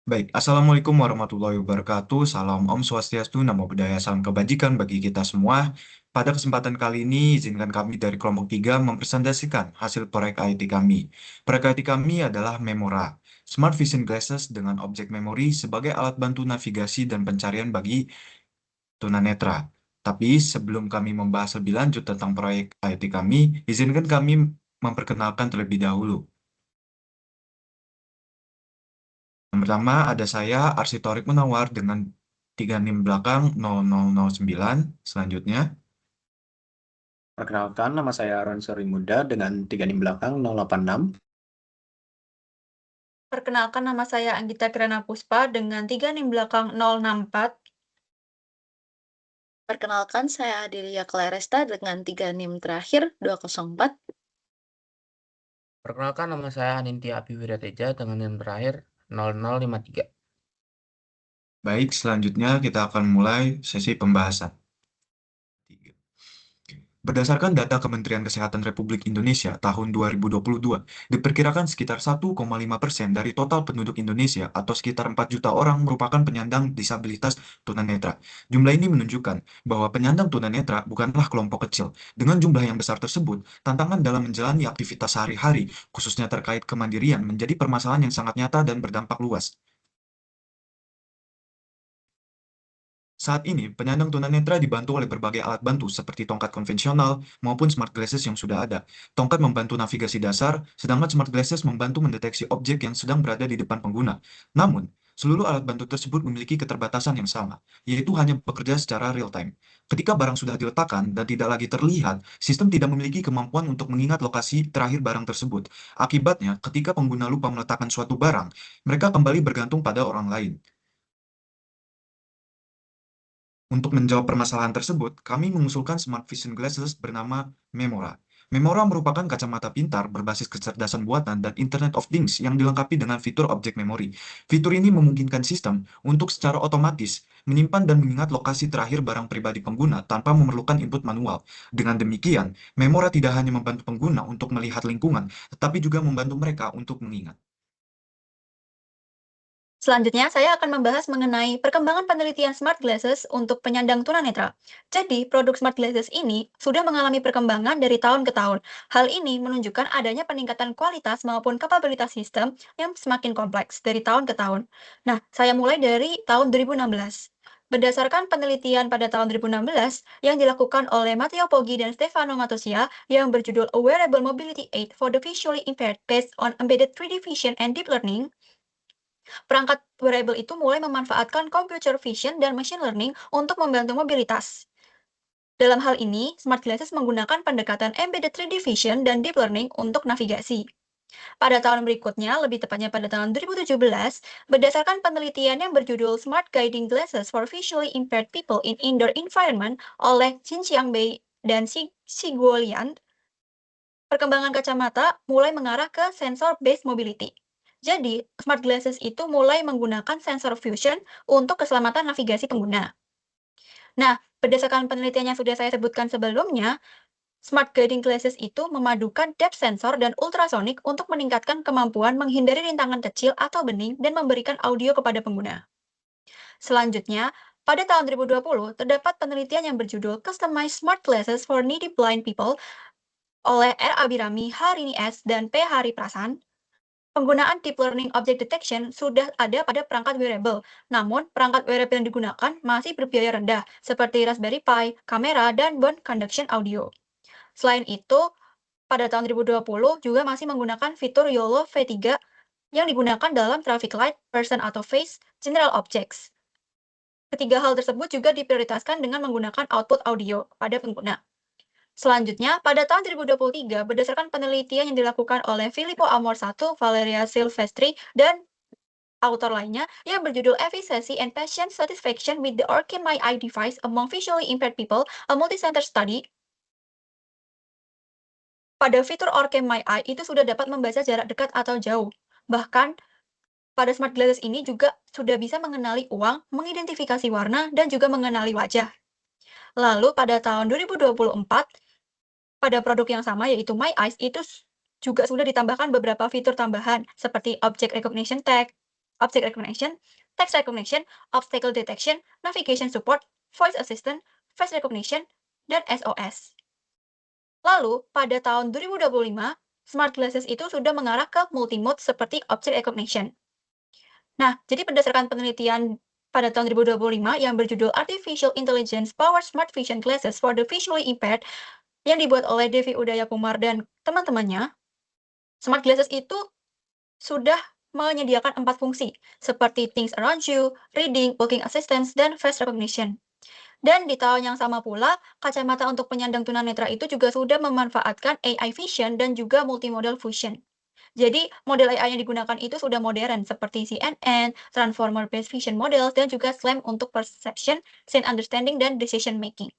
Baik, Assalamualaikum warahmatullahi wabarakatuh. Salam Om Swastiastu, Namo Buddhaya, salam kebajikan bagi kita semua. Pada kesempatan kali ini, izinkan kami dari kelompok 3 mempresentasikan hasil proyek IT kami. Proyek IT kami adalah Memora, Smart Vision Glasses dengan objek memori sebagai alat bantu navigasi dan pencarian bagi tunanetra. Tapi sebelum kami membahas lebih lanjut tentang proyek IT kami, izinkan kami memperkenalkan terlebih dahulu. Yang pertama ada saya, Arsitorik Munawar dengan 3 NIM belakang 0009. Selanjutnya, Perkenalkan, nama saya Aaron Sorimuda dengan 3 NIM belakang 086. Perkenalkan nama saya Anggita Kirana Puspa dengan 3 NIM belakang 064. Perkenalkan, saya Adelia Claresta dengan 3 NIM terakhir 204. Perkenalkan, nama saya Anindya Abiwirateja dengan NIM terakhir 0053. baik, selanjutnya kita akan mulai sesi pembahasan. Berdasarkan data Kementerian Kesehatan Republik Indonesia tahun 2022, diperkirakan sekitar 1,5% dari total penduduk Indonesia atau sekitar 4 juta orang merupakan penyandang disabilitas tunanetra. Jumlah ini menunjukkan bahwa penyandang tunanetra bukanlah kelompok kecil. Dengan jumlah yang besar tersebut, tantangan dalam menjalani aktivitas sehari-hari, khususnya terkait kemandirian, menjadi permasalahan yang sangat nyata dan berdampak luas. Saat ini, penyandang tunanetra dibantu oleh berbagai alat bantu seperti tongkat konvensional maupun smart glasses yang sudah ada. Tongkat membantu navigasi dasar, sedangkan smart glasses membantu mendeteksi objek yang sedang berada di depan pengguna. Namun, seluruh alat bantu tersebut memiliki keterbatasan yang sama, yaitu hanya bekerja secara real-time. Ketika barang sudah diletakkan dan tidak lagi terlihat, sistem tidak memiliki kemampuan untuk mengingat lokasi terakhir barang tersebut. Akibatnya, ketika pengguna lupa meletakkan suatu barang, mereka kembali bergantung pada orang lain. Untuk menjawab permasalahan tersebut, kami mengusulkan smart vision glasses bernama Memora. Memora merupakan kacamata pintar berbasis kecerdasan buatan dan Internet of Things yang dilengkapi dengan fitur objek memori. Fitur ini memungkinkan sistem untuk secara otomatis menyimpan dan mengingat lokasi terakhir barang pribadi pengguna tanpa memerlukan input manual. Dengan demikian, Memora tidak hanya membantu pengguna untuk melihat lingkungan, tetapi juga membantu mereka untuk mengingat. Selanjutnya, saya akan membahas mengenai perkembangan penelitian smart glasses untuk penyandang tunanetra. Jadi, produk smart glasses ini sudah mengalami perkembangan dari tahun ke tahun. Hal ini menunjukkan adanya peningkatan kualitas maupun kapabilitas sistem yang semakin kompleks dari tahun ke tahun. Nah, saya mulai dari tahun 2016. Berdasarkan penelitian pada tahun 2016 yang dilakukan oleh Matteo Poggi dan Stefano Matosia yang berjudul A Wearable Mobility Aid for the Visually Impaired Based on Embedded 3D Vision and Deep Learning, perangkat wearable itu mulai memanfaatkan computer vision dan machine learning untuk membantu mobilitas. Dalam hal ini, smart glasses menggunakan pendekatan embedded 3D vision dan deep learning untuk navigasi. Pada tahun berikutnya, lebih tepatnya pada tahun 2017, berdasarkan penelitian yang berjudul Smart Guiding Glasses for Visually Impaired People in Indoor Environment oleh Xinjiang Bei dan Siguolian, perkembangan kacamata mulai mengarah ke sensor-based mobility. Jadi, smart glasses itu mulai menggunakan sensor fusion untuk keselamatan navigasi pengguna. Nah, berdasarkan penelitian yang sudah saya sebutkan sebelumnya, smart guiding glasses itu memadukan depth sensor dan ultrasonic untuk meningkatkan kemampuan menghindari rintangan kecil atau bening dan memberikan audio kepada pengguna. Selanjutnya, pada tahun 2020, terdapat penelitian yang berjudul Customized Smart Glasses for Needy Blind People oleh R. Abirami, H. Rini S., dan P. Hari Prasan. Penggunaan Deep Learning Object Detection sudah ada pada perangkat wearable, namun perangkat wearable yang digunakan masih berbiaya rendah, seperti Raspberry Pi, kamera, dan bone conduction audio. Selain itu, pada tahun 2020 juga masih menggunakan fitur YOLO V3 yang digunakan dalam traffic light, person atau face, general objects. Ketiga hal tersebut juga diprioritaskan dengan menggunakan output audio pada pengguna. Selanjutnya, pada tahun 2023, berdasarkan penelitian yang dilakukan oleh Filippo Amor I, Valeria Silvestri, dan autor lainnya yang berjudul Efficiency and Patient Satisfaction with the Orkin My Eye Device Among Visually Impaired People, a Multicenter Study, pada fitur Orkin My Eye itu sudah dapat membaca jarak dekat atau jauh. Bahkan, pada smart glasses ini juga sudah bisa mengenali uang, mengidentifikasi warna, dan juga mengenali wajah. Lalu, pada tahun 2024, pada produk yang sama yaitu My Eyes itu juga sudah ditambahkan beberapa fitur tambahan seperti Object Recognition Tag, object recognition, text recognition, obstacle detection, navigation support, voice assistant, face recognition, dan SOS. Lalu, pada tahun 2025, smart glasses itu sudah mengarah ke multimode seperti object recognition. Nah, jadi berdasarkan penelitian pada tahun 2025 yang berjudul Artificial Intelligence Powered Smart Vision Glasses for the Visually Impaired yang dibuat oleh Devi Udaya Kumar dan teman-temannya, smart glasses itu sudah menyediakan 4 fungsi, seperti things around you, reading, walking assistance, dan face recognition. Dan di tahun yang sama pula, kacamata untuk penyandang tunanetra itu juga sudah memanfaatkan AI vision dan juga multimodal vision. Jadi, model AI yang digunakan itu sudah modern, seperti CNN, Transformer-based Vision Model, dan juga SLAM untuk Perception, Scene Understanding, dan Decision Making.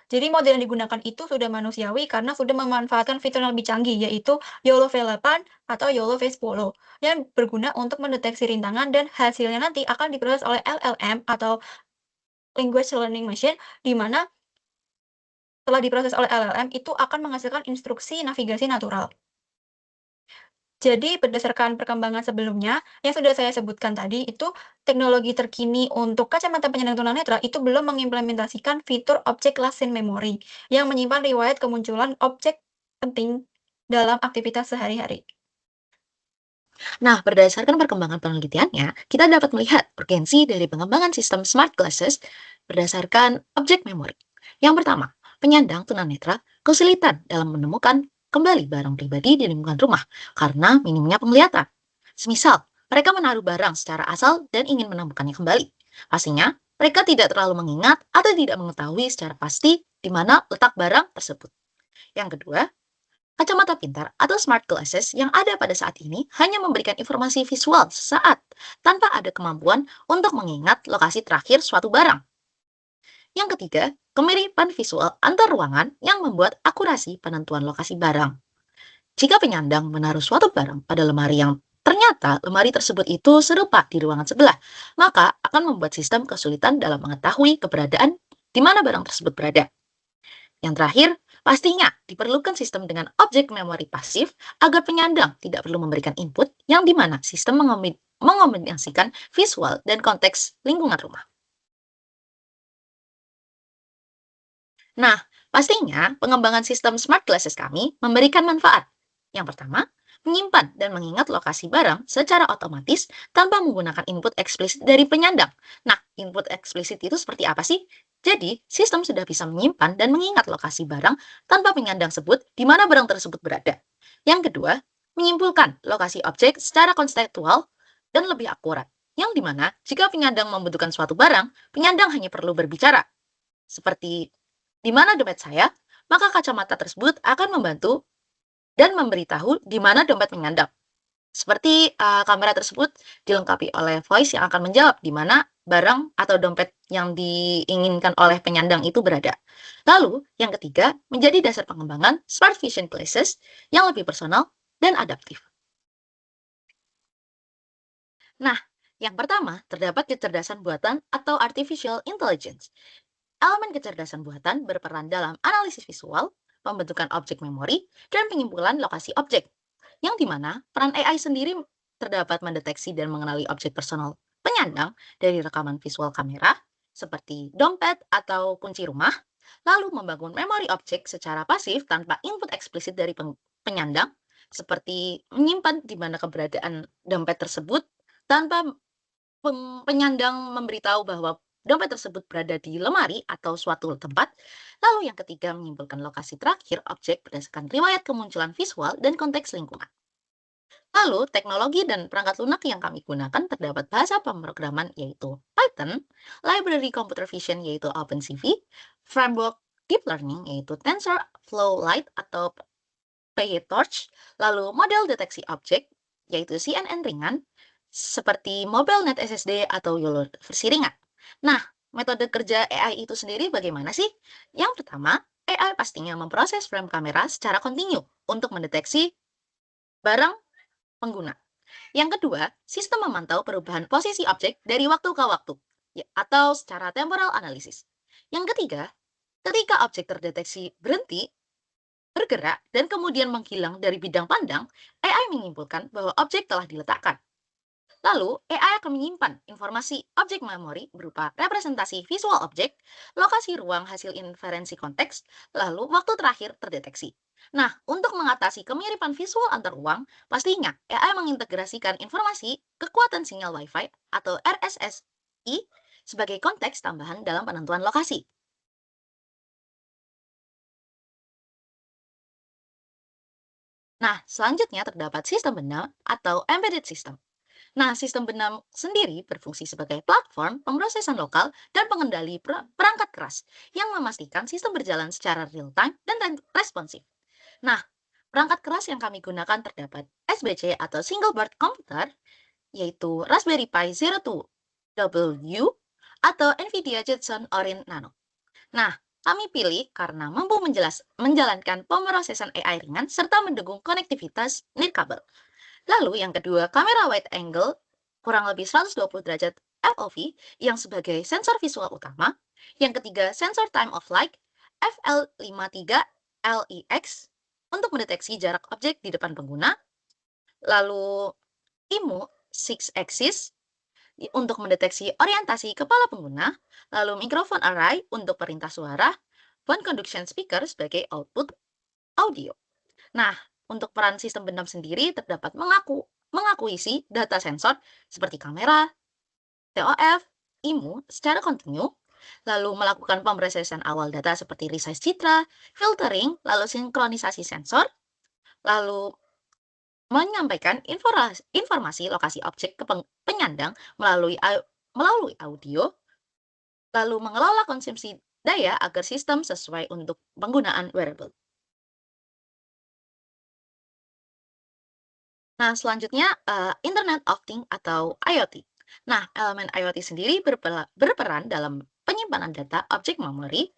Jadi, model yang digunakan itu sudah manusiawi karena sudah memanfaatkan fitur yang lebih canggih, yaitu YOLO V8 atau YOLO V10, yang berguna untuk mendeteksi rintangan dan hasilnya nanti akan diproses oleh LLM atau Language Learning Machine, di mana setelah diproses oleh LLM itu akan menghasilkan instruksi navigasi natural. Jadi, berdasarkan perkembangan sebelumnya, yang sudah saya sebutkan tadi, itu teknologi terkini untuk kacamata penyandang tunanetra itu belum mengimplementasikan fitur object lesson memory yang menyimpan riwayat kemunculan objek penting dalam aktivitas sehari-hari. Nah, berdasarkan perkembangan penelitiannya, kita dapat melihat urgensi dari pengembangan sistem smart glasses berdasarkan objek memori. Yang pertama, penyandang tunanetra kesulitan dalam menemukan kembali barang pribadi di lingkungan rumah karena minimnya penglihatan. Semisal, mereka menaruh barang secara asal dan ingin menemukannya kembali. Pastinya, mereka tidak terlalu mengingat atau tidak mengetahui secara pasti di mana letak barang tersebut. Yang kedua, kacamata pintar atau smart glasses yang ada pada saat ini hanya memberikan informasi visual sesaat tanpa ada kemampuan untuk mengingat lokasi terakhir suatu barang. Yang ketiga, kemiripan visual antar ruangan yang membuat akurasi penentuan lokasi barang. Jika penyandang menaruh suatu barang pada lemari yang ternyata lemari tersebut itu serupa di ruangan sebelah, maka akan membuat sistem kesulitan dalam mengetahui keberadaan di mana barang tersebut berada. Yang terakhir, pastinya diperlukan sistem dengan objek memori pasif agar penyandang tidak perlu memberikan input yang di mana sistem mengombinasikan visual dan konteks lingkungan rumah. Nah, pastinya pengembangan sistem smart glasses kami memberikan manfaat. Yang pertama, menyimpan dan mengingat lokasi barang secara otomatis tanpa menggunakan input eksplisit dari penyandang. Nah, input eksplisit itu seperti apa sih? Jadi, sistem sudah bisa menyimpan dan mengingat lokasi barang tanpa penyandang sebut di mana barang tersebut berada. Yang kedua, menyimpulkan lokasi objek secara konseptual dan lebih akurat. Yang dimana, jika penyandang membutuhkan suatu barang, penyandang hanya perlu berbicara. Seperti, di mana dompet saya, maka kacamata tersebut akan membantu dan memberitahu di mana dompet penyandang. Seperti kamera tersebut dilengkapi oleh voice yang akan menjawab di mana barang atau dompet yang diinginkan oleh penyandang itu berada. Lalu, yang ketiga, menjadi dasar pengembangan smart vision glasses yang lebih personal dan adaptif. Nah, yang pertama, terdapat kecerdasan buatan atau artificial intelligence. Elemen kecerdasan buatan berperan dalam analisis visual, pembentukan objek memori, dan penyimpulan lokasi objek. Yang dimana peran AI sendiri terdapat mendeteksi dan mengenali objek personal penyandang dari rekaman visual kamera, seperti dompet atau kunci rumah, lalu membangun memori objek secara pasif tanpa input eksplisit dari penyandang, seperti menyimpan di mana keberadaan dompet tersebut tanpa penyandang memberitahu bahwa dompet tersebut berada di lemari atau suatu tempat. Lalu yang ketiga, menyimpulkan lokasi terakhir objek berdasarkan riwayat kemunculan visual dan konteks lingkungan. Lalu, teknologi dan perangkat lunak yang kami gunakan terdapat bahasa pemrograman yaitu Python, library computer vision yaitu OpenCV, framework deep learning yaitu TensorFlow Lite atau PyTorch, lalu model deteksi objek yaitu CNN ringan, seperti MobileNet SSD atau YOLO versi ringan. Nah, metode kerja AI itu sendiri bagaimana sih? Yang pertama, AI pastinya memproses frame kamera secara kontinu untuk mendeteksi barang pengguna. Yang kedua, sistem memantau perubahan posisi objek dari waktu ke waktu, atau secara temporal analysis. Yang ketiga, ketika objek terdeteksi berhenti, bergerak, dan kemudian menghilang dari bidang pandang, AI menyimpulkan bahwa objek telah diletakkan. Lalu, AI akan menyimpan informasi objek memori berupa representasi visual objek, lokasi ruang hasil inferensi konteks, lalu waktu terakhir terdeteksi. Nah, untuk mengatasi kemiripan visual antar ruang, pastinya AI mengintegrasikan informasi kekuatan sinyal Wi-Fi atau RSSI sebagai konteks tambahan dalam penentuan lokasi. Nah, selanjutnya terdapat sistem benam atau embedded system. Nah, sistem benam sendiri berfungsi sebagai platform pemrosesan lokal dan pengendali perangkat keras yang memastikan sistem berjalan secara real-time dan responsif. Nah, perangkat keras yang kami gunakan terdapat SBC atau Single Board Computer, yaitu Raspberry Pi Zero 2W atau NVIDIA Jetson Orin Nano. Nah, kami pilih karena mampu menjalankan pemrosesan AI ringan serta mendukung konektivitas nirkabel. Lalu yang kedua, kamera wide angle kurang lebih 120 derajat FOV yang sebagai sensor visual utama. Yang ketiga, sensor time of flight FL53LEX untuk mendeteksi jarak objek di depan pengguna. Lalu IMU 6 axis untuk mendeteksi orientasi kepala pengguna. Lalu microphone array untuk perintah suara. Bone conduction speaker sebagai output audio. Nah, untuk peran sistem benam sendiri terdapat mengakuisisi data sensor seperti kamera, TOF, IMU secara kontinu, lalu melakukan pemrosesan awal data seperti resize citra, filtering, lalu sinkronisasi sensor, lalu menyampaikan informasi lokasi objek ke penyandang melalui audio, lalu mengelola konsumsi daya agar sistem sesuai untuk penggunaan wearable. Nah, selanjutnya Internet of Things atau IoT. Nah, elemen IoT sendiri berperan dalam penyimpanan data objek memori,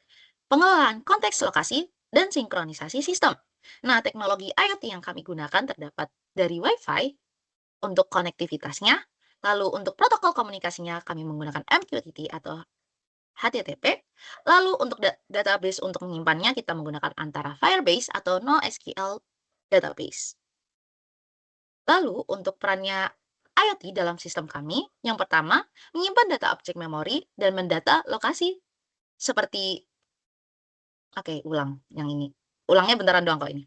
pengelolaan konteks lokasi, dan sinkronisasi sistem. Nah, teknologi IoT yang kami gunakan terdapat dari Wi-Fi untuk konektivitasnya, lalu untuk protokol komunikasinya kami menggunakan MQTT atau HTTP, lalu untuk database untuk menyimpannya kita menggunakan antara Firebase atau NoSQL database. Lalu untuk perannya IoT dalam sistem kami, yang pertama, menyimpan data objek memori dan mendata lokasi seperti, oke, yang ini. Ulangnya bentaran doang kok ini.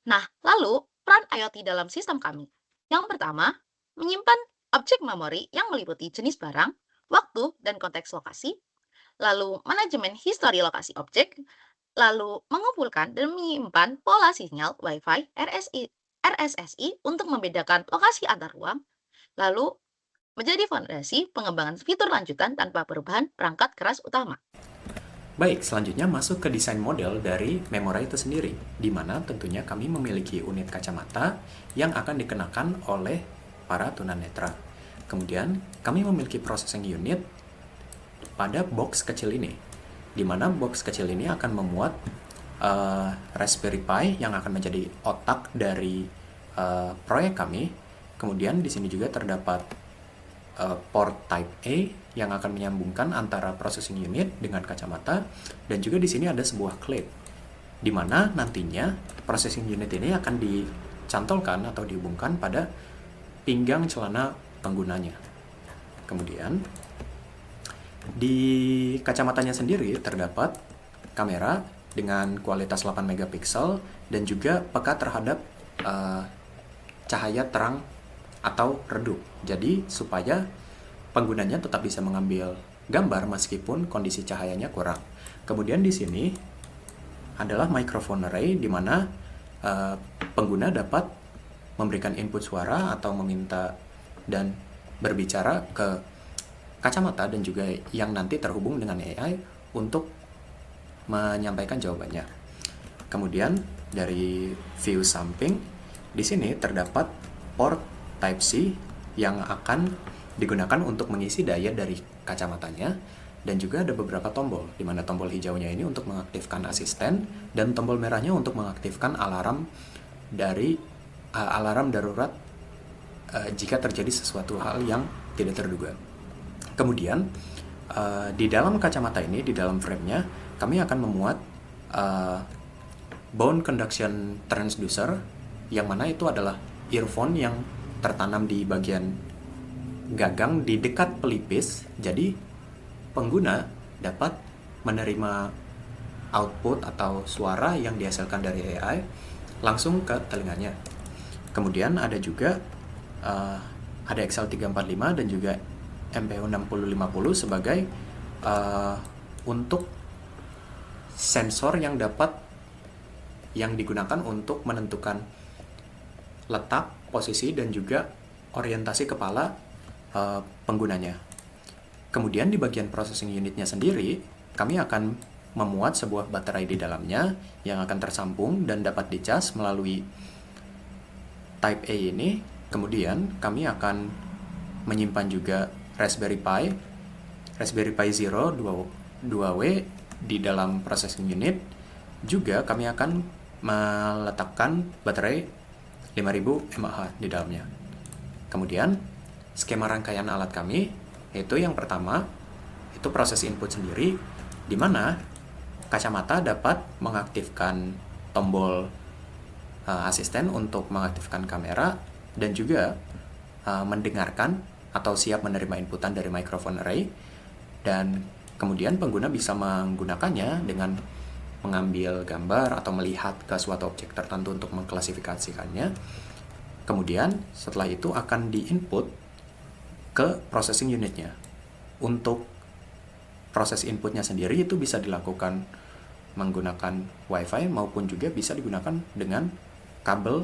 Nah, lalu peran IoT dalam sistem kami. Yang pertama, menyimpan objek memori yang meliputi jenis barang, waktu, dan konteks lokasi, lalu manajemen histori lokasi objek, lalu mengumpulkan dan menyimpan pola sinyal Wi-Fi RSSI untuk membedakan lokasi antar ruang, lalu menjadi fondasi pengembangan fitur lanjutan tanpa perubahan perangkat keras utama. Baik, selanjutnya masuk ke desain model dari Memora itu sendiri, di mana tentunya kami memiliki unit kacamata yang akan dikenakan oleh para tunanetra. Kemudian, kami memiliki processing unit pada box kecil ini, di mana box kecil ini akan memuat Raspberry Pi yang akan menjadi otak dari proyek kami. Kemudian di sini juga terdapat port Type A yang akan menyambungkan antara processing unit dengan kacamata, dan juga di sini ada sebuah clip di mana nantinya processing unit ini akan dicantolkan atau dihubungkan pada pinggang celana penggunanya. Kemudian di kacamatanya sendiri terdapat kamera dengan kualitas 8 megapiksel dan juga peka terhadap cahaya terang atau redup. Jadi supaya penggunanya tetap bisa mengambil gambar meskipun kondisi cahayanya kurang. Kemudian di sini adalah microphone array di mana pengguna dapat memberikan input suara atau meminta dan berbicara ke kacamata dan juga yang nanti terhubung dengan AI untuk menyampaikan jawabannya. Kemudian dari view samping di sini terdapat port Type-C yang akan digunakan untuk mengisi daya dari kacamatanya, dan juga ada beberapa tombol, di mana tombol hijaunya ini untuk mengaktifkan asisten dan tombol merahnya untuk mengaktifkan alarm dari alarm darurat jika terjadi sesuatu hal yang tidak terduga. Kemudian di dalam kacamata ini, di dalam frame-nya, kami akan memuat bone conduction transducer, yang mana itu adalah earphone yang tertanam di bagian gagang di dekat pelipis, jadi pengguna dapat menerima output atau suara yang dihasilkan dari AI langsung ke telinganya. Kemudian ada juga ada XL345 dan juga MPU6050 sebagai untuk sensor yang digunakan untuk menentukan letak, posisi, dan juga orientasi kepala penggunanya. Kemudian di bagian processing unitnya sendiri, kami akan memuat sebuah baterai di dalamnya yang akan tersambung dan dapat dicas melalui Type A ini. Kemudian kami akan menyimpan juga Raspberry Pi Zero 2W di dalam processing unit. Juga kami akan meletakkan baterai 5000 mAh di dalamnya. Kemudian skema rangkaian alat kami, yaitu yang pertama itu proses input sendiri, di mana kacamata dapat mengaktifkan tombol asisten untuk mengaktifkan kamera dan juga mendengarkan atau siap menerima inputan dari microphone array, dan kemudian pengguna bisa menggunakannya dengan mengambil gambar atau melihat ke suatu objek tertentu untuk mengklasifikasikannya. Kemudian setelah itu akan diinput ke processing unitnya. Untuk proses inputnya sendiri itu bisa dilakukan menggunakan WiFi maupun juga bisa digunakan dengan kabel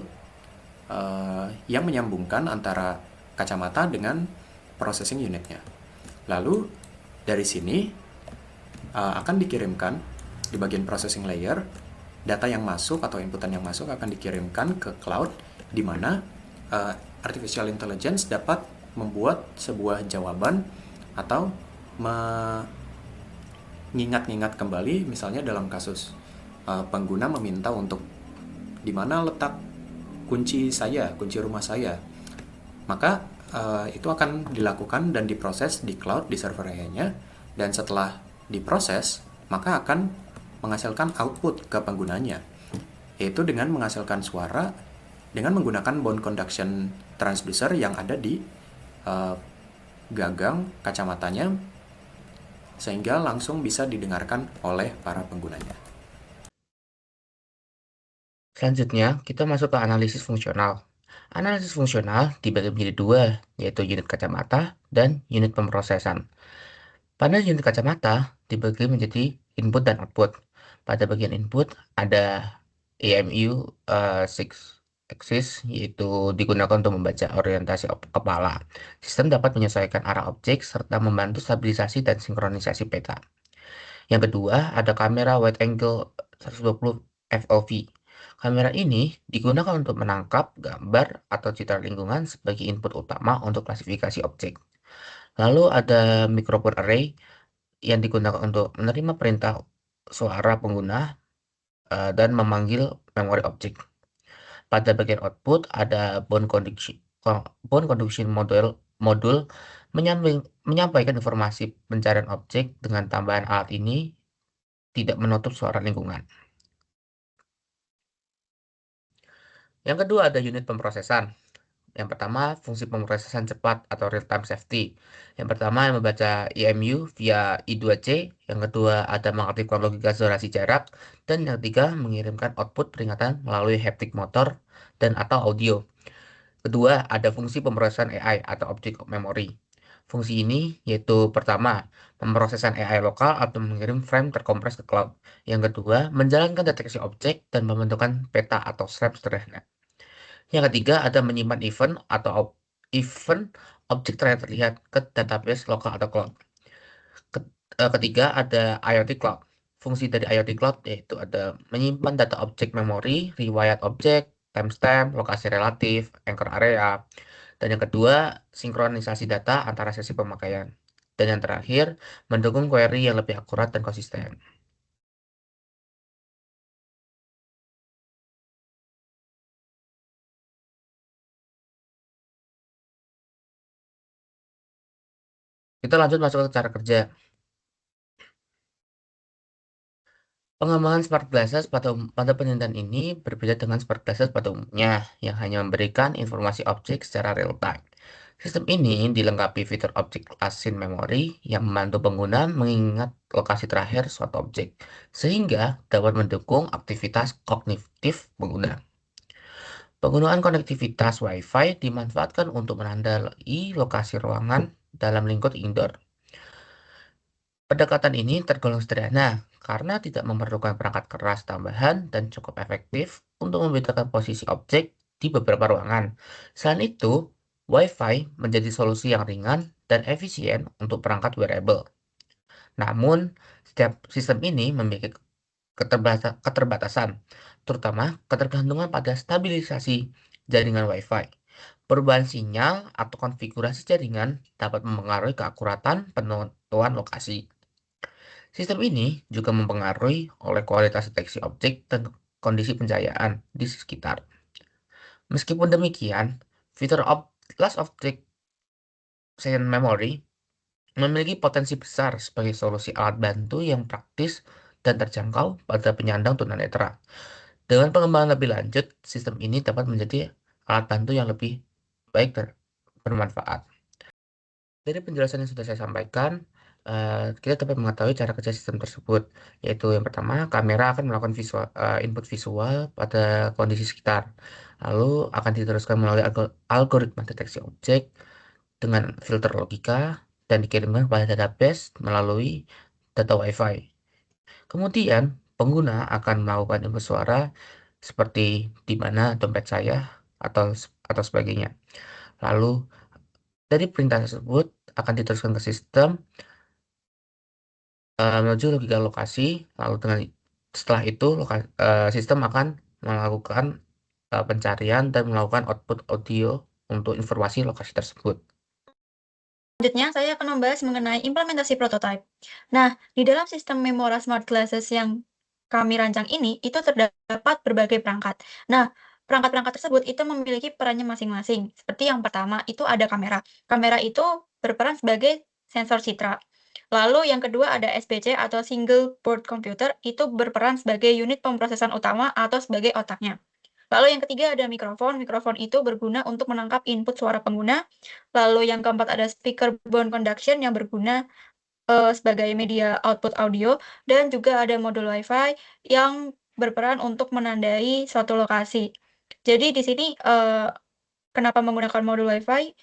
yang menyambungkan antara kacamata dengan processing unitnya. Lalu dari sini akan dikirimkan di bagian processing layer, data yang masuk atau inputan yang masuk akan dikirimkan ke cloud, di mana artificial intelligence dapat membuat sebuah jawaban atau mengingat-ingat kembali, misalnya dalam kasus pengguna meminta untuk di mana letak kunci rumah saya, maka itu akan dilakukan dan diproses di cloud, di server AI-nya, dan setelah diproses maka akan menghasilkan output ke penggunanya, yaitu dengan menghasilkan suara dengan menggunakan bone conduction transducer yang ada di gagang kacamatanya, sehingga langsung bisa didengarkan oleh para penggunanya. Selanjutnya, kita masuk ke analisis fungsional. Analisis fungsional dibagi menjadi dua, yaitu unit kacamata dan unit pemrosesan. Pada unit kacamata dibagi menjadi input dan output. Pada bagian input ada EMU 6 axis, yaitu digunakan untuk membaca orientasi kepala. Sistem dapat menyesuaikan arah objek serta membantu stabilisasi dan sinkronisasi peta. Yang kedua, ada kamera wide angle 120 FOV. Kamera ini digunakan untuk menangkap gambar atau citra lingkungan sebagai input utama untuk klasifikasi objek. Lalu ada microphone array yang digunakan untuk menerima perintah suara pengguna dan memanggil memori objek. Pada bagian output ada bone conduction modul menyampaikan informasi pencarian objek. Dengan tambahan alat ini tidak menutup suara lingkungan. Yang kedua ada unit pemrosesan. Yang pertama, fungsi pemrosesan cepat atau real-time safety. Yang pertama yang membaca EMU via I2C. Yang kedua ada mengaktifkan logika durasi jarak. Dan yang ketiga mengirimkan output peringatan melalui haptic motor dan atau audio. Kedua ada fungsi pemrosesan AI atau object memory. Fungsi ini yaitu pertama, pemrosesan AI lokal atau mengirim frame terkompres ke cloud. Yang kedua, menjalankan deteksi objek dan pembentukan peta atau SRAM sederhana. Yang ketiga ada menyimpan event objek terlihat ke database lokal atau cloud. Ketiga ada IoT Cloud. Fungsi dari IoT Cloud yaitu ada menyimpan data objek memori, riwayat objek, timestamp, lokasi relatif, anchor area. Dan yang kedua, sinkronisasi data antara sesi pemakaian. Dan yang terakhir, mendukung query yang lebih akurat dan konsisten. Kita lanjut masuk ke cara kerja. Pengembangan smart glasses pada penelitian ini berbeda dengan smart glasses pada umumnya, yang hanya memberikan informasi objek secara real time. Sistem ini dilengkapi fitur objek asin memori yang membantu pengguna mengingat lokasi terakhir suatu objek, sehingga dapat mendukung aktivitas kognitif pengguna. Penggunaan konektivitas Wi-Fi dimanfaatkan untuk menandai lokasi ruangan dalam lingkup indoor. Pendekatan ini tergolong sederhana karena tidak memerlukan perangkat keras tambahan dan cukup efektif untuk membedakan posisi objek di beberapa ruangan. Selain itu, Wi-Fi menjadi solusi yang ringan dan efisien untuk perangkat wearable. Namun, setiap sistem ini memiliki keterbatasan, terutama ketergantungan pada stabilisasi jaringan Wi-Fi. Perubahan sinyal atau konfigurasi jaringan dapat mempengaruhi keakuratan penentuan lokasi. Sistem ini juga mempengaruhi oleh kualitas deteksi objek dan kondisi pencahayaan di sekitar. Meskipun demikian, fitur Last Object Session Memory memiliki potensi besar sebagai solusi alat bantu yang praktis dan terjangkau pada penyandang tunanetra. Dengan pengembangan lebih lanjut, sistem ini dapat menjadi alat bantu yang lebih baik dan bermanfaat. Dari penjelasan yang sudah saya sampaikan, kita dapat mengetahui cara kerja sistem tersebut, yaitu yang pertama, kamera akan melakukan input visual pada kondisi sekitar, lalu akan diteruskan melalui algoritma deteksi objek dengan filter logika dan dikirimkan kepada database melalui data Wi-Fi. Kemudian, pengguna akan melakukan input suara seperti di mana dompet saya atau sebagainya. Lalu dari perintah tersebut akan diteruskan ke sistem menuju logika lokasi. Lalu setelah itu sistem akan melakukan pencarian dan melakukan output audio untuk informasi lokasi tersebut. Selanjutnya, saya akan membahas mengenai implementasi prototype. Nah, di dalam sistem Memora Smart Glasses yang kami rancang ini, itu terdapat berbagai perangkat. Nah, perangkat-perangkat tersebut itu memiliki perannya masing-masing. Seperti yang pertama, itu ada kamera. Kamera itu berperan sebagai sensor citra. Lalu yang kedua ada SBC atau Single Board Computer, itu berperan sebagai unit pemrosesan utama atau sebagai otaknya. Lalu yang ketiga ada mikrofon. Mikrofon itu berguna untuk menangkap input suara pengguna. Lalu yang keempat ada speaker bone conduction yang berguna sebagai media output audio, dan juga ada modul Wi-Fi yang berperan untuk menandai suatu lokasi. Jadi di sini kenapa menggunakan modul Wi-Fi?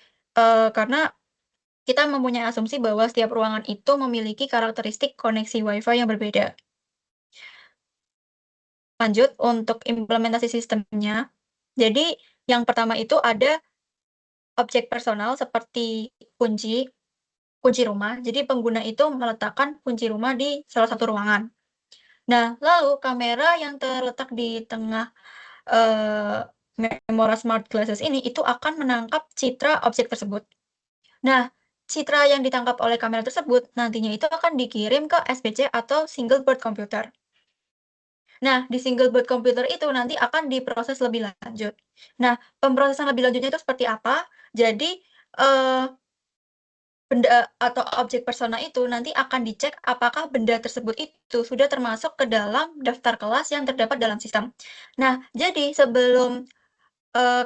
Karena kita mempunyai asumsi bahwa setiap ruangan itu memiliki karakteristik koneksi Wi-Fi yang berbeda. Lanjut untuk implementasi sistemnya. Jadi yang pertama itu ada objek personal seperti kunci rumah. Jadi pengguna itu meletakkan kunci rumah di salah satu ruangan. Nah, lalu kamera yang terletak di tengah Memora Smart Glasses ini itu akan menangkap citra objek tersebut. Nah, citra yang ditangkap oleh kamera tersebut nantinya itu akan dikirim ke SBC atau Single Board Computer. Nah, di Single Board Computer itu nanti akan diproses lebih lanjut. Nah, pemrosesan lebih lanjutnya itu seperti apa? Jadi, benda atau objek persona itu nanti akan dicek apakah benda tersebut itu sudah termasuk ke dalam daftar kelas yang terdapat dalam sistem. Nah, jadi sebelum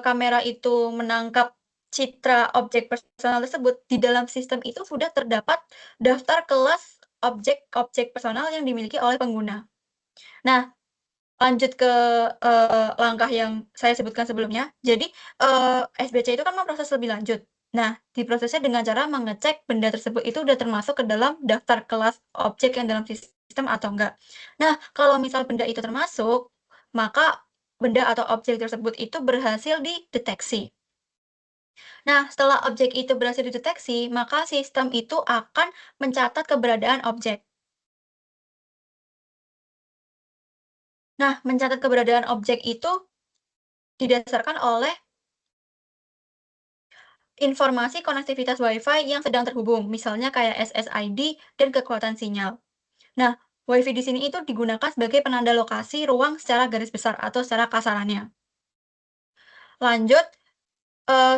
kamera itu menangkap citra objek personal tersebut, di dalam sistem itu sudah terdapat daftar kelas objek-objek personal yang dimiliki oleh pengguna. Nah, lanjut ke langkah yang saya sebutkan sebelumnya. Jadi, SBC itu kan memproses lebih lanjut. Nah, diprosesnya dengan cara mengecek benda tersebut itu udah termasuk ke dalam daftar kelas objek yang dalam sistem atau enggak. Nah, kalau misal benda itu termasuk, maka benda atau objek tersebut itu berhasil dideteksi. Nah, setelah objek itu berhasil dideteksi, maka sistem itu akan mencatat keberadaan objek. Nah, mencatat keberadaan objek itu didasarkan oleh informasi konektivitas Wi-Fi yang sedang terhubung, misalnya kayak SSID dan kekuatan sinyal. Nah, Wi-Fi di sini itu digunakan sebagai penanda lokasi ruang secara garis besar atau secara kasarannya. Lanjut,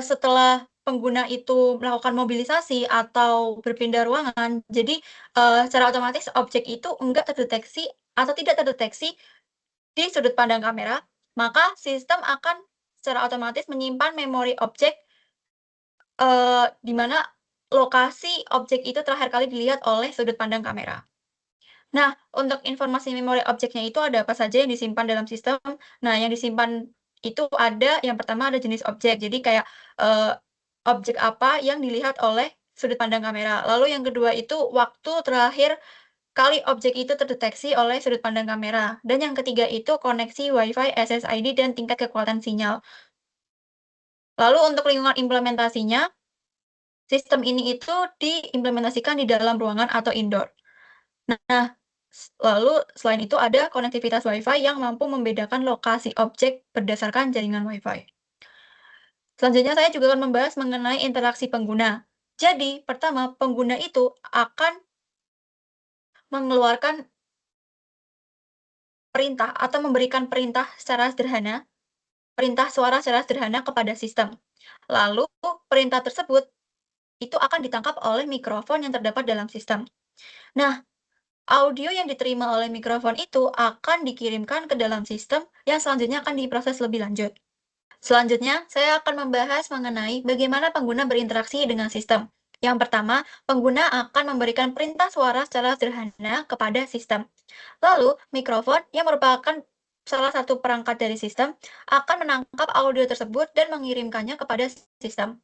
setelah pengguna itu melakukan mobilisasi atau berpindah ruangan, jadi secara otomatis objek itu enggak terdeteksi atau tidak terdeteksi di sudut pandang kamera, maka sistem akan secara otomatis menyimpan memori objek di mana lokasi objek itu terakhir kali dilihat oleh sudut pandang kamera. Nah, untuk informasi memori objeknya itu ada apa saja yang disimpan dalam sistem. Nah, yang disimpan itu ada, yang pertama ada jenis objek. Jadi kayak objek apa yang dilihat oleh sudut pandang kamera. Lalu yang kedua itu waktu terakhir kali objek itu terdeteksi oleh sudut pandang kamera. Dan yang ketiga itu koneksi Wi-Fi, SSID, dan tingkat kekuatan sinyal. Lalu untuk lingkungan implementasinya, sistem ini itu diimplementasikan di dalam ruangan atau indoor. Nah, lalu selain itu ada konektivitas Wi-Fi yang mampu membedakan lokasi objek berdasarkan jaringan Wi-Fi. Selanjutnya saya juga akan membahas mengenai interaksi pengguna. Jadi, pertama, pengguna itu akan mengeluarkan perintah atau memberikan perintah secara sederhana, perintah suara secara sederhana kepada sistem. Lalu, perintah tersebut itu akan ditangkap oleh mikrofon yang terdapat dalam sistem. Nah, audio yang diterima oleh mikrofon itu akan dikirimkan ke dalam sistem yang selanjutnya akan diproses lebih lanjut. Selanjutnya, saya akan membahas mengenai bagaimana pengguna berinteraksi dengan sistem. Yang pertama, pengguna akan memberikan perintah suara secara sederhana kepada sistem. Lalu, mikrofon yang merupakan salah satu perangkat dari sistem akan menangkap audio tersebut dan mengirimkannya kepada sistem.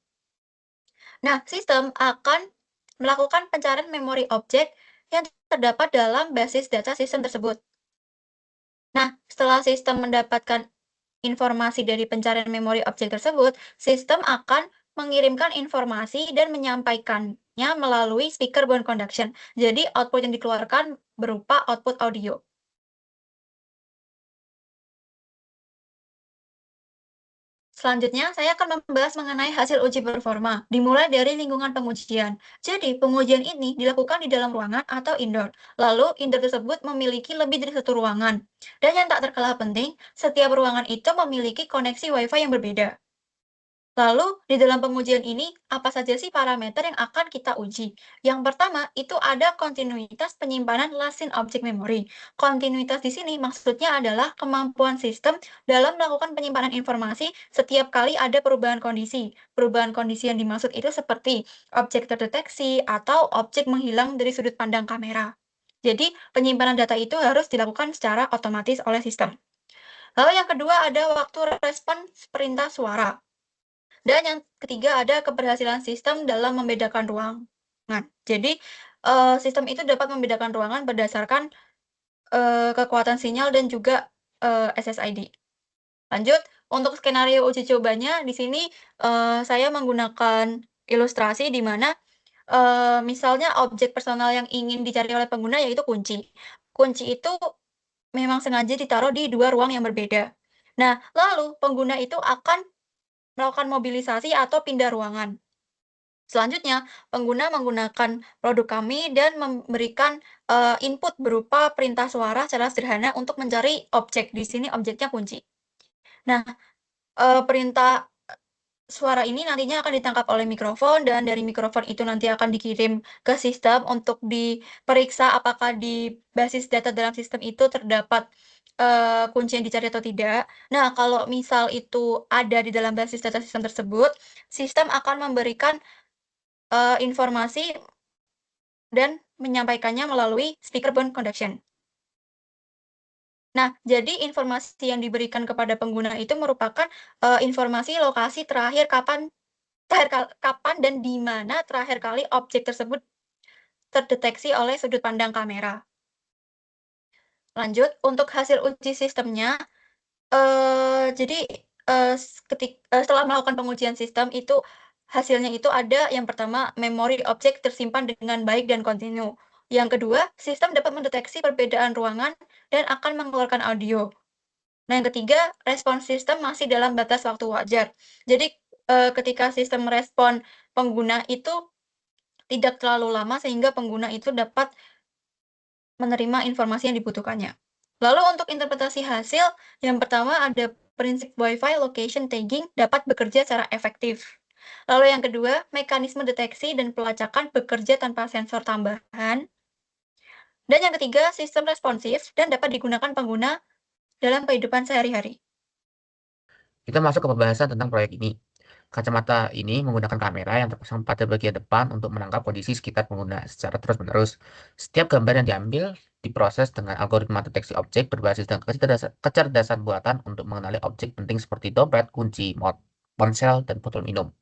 Nah, sistem akan melakukan pencarian memori objek yang terdapat dalam basis data sistem tersebut. Nah, setelah sistem mendapatkan informasi dari pencarian memori objek tersebut, sistem akan mengirimkan informasi dan menyampaikannya melalui speaker bone conduction. Jadi, output yang dikeluarkan berupa output audio. Selanjutnya, saya akan membahas mengenai hasil uji performa, dimulai dari lingkungan pengujian. Jadi, pengujian ini dilakukan di dalam ruangan atau indoor. Lalu, indoor tersebut memiliki lebih dari satu ruangan. Dan yang tak terkalah penting, setiap ruangan itu memiliki koneksi Wi-Fi yang berbeda. Lalu, di dalam pengujian ini, apa saja sih parameter yang akan kita uji? Yang pertama, itu ada kontinuitas penyimpanan lasin objek memori. Kontinuitas di sini maksudnya adalah kemampuan sistem dalam melakukan penyimpanan informasi setiap kali ada perubahan kondisi. Perubahan kondisi yang dimaksud itu seperti objek terdeteksi atau objek menghilang dari sudut pandang kamera. Jadi, penyimpanan data itu harus dilakukan secara otomatis oleh sistem. Lalu yang kedua ada waktu respon perintah suara. Dan yang ketiga ada keberhasilan sistem dalam membedakan ruangan. Jadi, sistem itu dapat membedakan ruangan berdasarkan, kekuatan sinyal dan juga, SSID. Lanjut, untuk skenario uji cobanya di sini, saya menggunakan ilustrasi di mana, misalnya objek personal yang ingin dicari oleh pengguna yaitu kunci. Kunci itu memang sengaja ditaruh di 2 ruang yang berbeda. Nah, lalu pengguna itu akan melakukan mobilisasi atau pindah ruangan. Selanjutnya, pengguna menggunakan produk kami dan memberikan input berupa perintah suara secara sederhana untuk mencari objek. Di sini objeknya kunci. Nah, perintah suara ini nantinya akan ditangkap oleh mikrofon dan dari mikrofon itu nanti akan dikirim ke sistem untuk diperiksa apakah di basis data dalam sistem itu terdapat kunci yang dicari atau tidak. Nah, kalau misal itu ada di dalam basis data sistem tersebut, sistem akan memberikan informasi dan menyampaikannya melalui speaker bone conduction. Nah, jadi informasi yang diberikan kepada pengguna itu merupakan informasi lokasi terakhir kapan dan di mana terakhir kali objek tersebut terdeteksi oleh sudut pandang kamera. Lanjut, untuk hasil uji sistemnya, jadi, setelah melakukan pengujian sistem itu, hasilnya itu ada yang pertama, memori objek tersimpan dengan baik dan kontinu. Yang kedua, sistem dapat mendeteksi perbedaan ruangan dan akan mengeluarkan audio. Nah, yang ketiga, respons sistem masih dalam batas waktu wajar. Jadi, ketika sistem merespon pengguna itu tidak terlalu lama sehingga pengguna itu dapat menerima informasi yang dibutuhkannya. Lalu untuk interpretasi hasil, yang pertama ada prinsip Wi-Fi location tagging dapat bekerja secara efektif. Lalu yang kedua, mekanisme deteksi dan pelacakan bekerja tanpa sensor tambahan. Dan yang ketiga, sistem responsif dan dapat digunakan pengguna dalam kehidupan sehari-hari. Kita masuk ke pembahasan tentang proyek ini. Kacamata ini menggunakan kamera yang terpasang pada bagian depan untuk menangkap kondisi sekitar pengguna secara terus-menerus. Setiap gambar yang diambil diproses dengan algoritma deteksi objek berbasis dengan kecerdasan buatan untuk mengenali objek penting seperti dompet, kunci, ponsel, dan botol minum.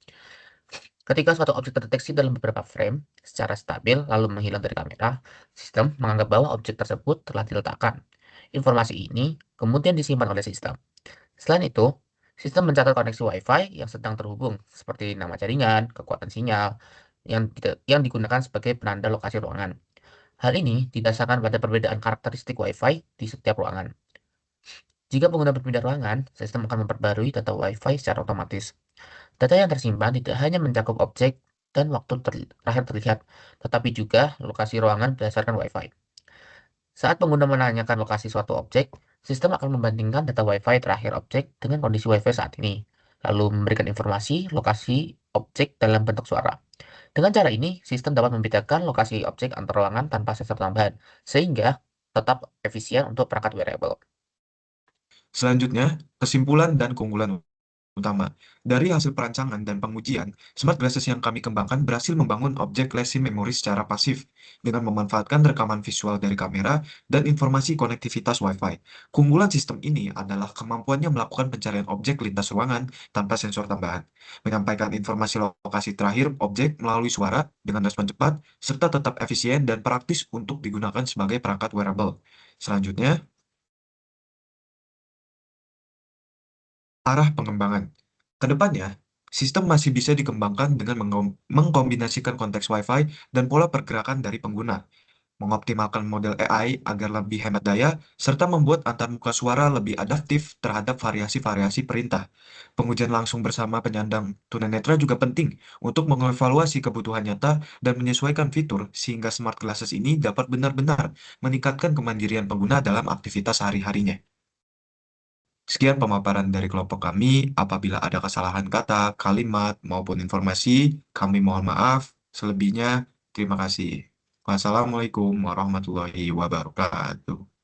Ketika suatu objek terdeteksi dalam beberapa frame secara stabil lalu menghilang dari kamera, sistem menganggap bahwa objek tersebut telah diletakkan. Informasi ini kemudian disimpan oleh sistem. Selain itu, sistem mencatat koneksi Wi-Fi yang sedang terhubung, seperti nama jaringan, kekuatan sinyal, yang digunakan sebagai penanda lokasi ruangan. Hal ini didasarkan pada perbedaan karakteristik Wi-Fi di setiap ruangan. Jika pengguna berpindah ruangan, sistem akan memperbarui data Wi-Fi secara otomatis. Data yang tersimpan tidak hanya mencakup objek dan waktu terakhir terlihat, tetapi juga lokasi ruangan berdasarkan Wi-Fi. Saat pengguna menanyakan lokasi suatu objek, sistem akan membandingkan data Wi-Fi terakhir objek dengan kondisi Wi-Fi saat ini, lalu memberikan informasi lokasi objek dalam bentuk suara. Dengan cara ini, sistem dapat membedakan lokasi objek antar ruangan tanpa sensor tambahan, sehingga tetap efisien untuk perangkat wearable. Selanjutnya, kesimpulan dan keunggulan utama. Dari hasil perancangan dan pengujian, smart glasses yang kami kembangkan berhasil membangun objek lesson memory secara pasif dengan memanfaatkan rekaman visual dari kamera dan informasi konektivitas Wi-Fi. Keunggulan sistem ini adalah kemampuannya melakukan pencarian objek lintas ruangan tanpa sensor tambahan, menyampaikan informasi lokasi terakhir objek melalui suara dengan respon cepat, serta tetap efisien dan praktis untuk digunakan sebagai perangkat wearable. Selanjutnya, arah pengembangan. Kedepannya, sistem masih bisa dikembangkan dengan mengkombinasikan konteks Wi-Fi dan pola pergerakan dari pengguna, mengoptimalkan model AI agar lebih hemat daya, serta membuat antarmuka suara lebih adaptif terhadap variasi-variasi perintah. Pengujian langsung bersama penyandang tunanetra juga penting untuk mengevaluasi kebutuhan nyata dan menyesuaikan fitur sehingga smart glasses ini dapat benar-benar meningkatkan kemandirian pengguna dalam aktivitas sehari-harinya. Sekian pemaparan dari kelompok kami. Apabila ada kesalahan kata, kalimat, maupun informasi, kami mohon maaf. Selebihnya, terima kasih. Wassalamualaikum warahmatullahi wabarakatuh.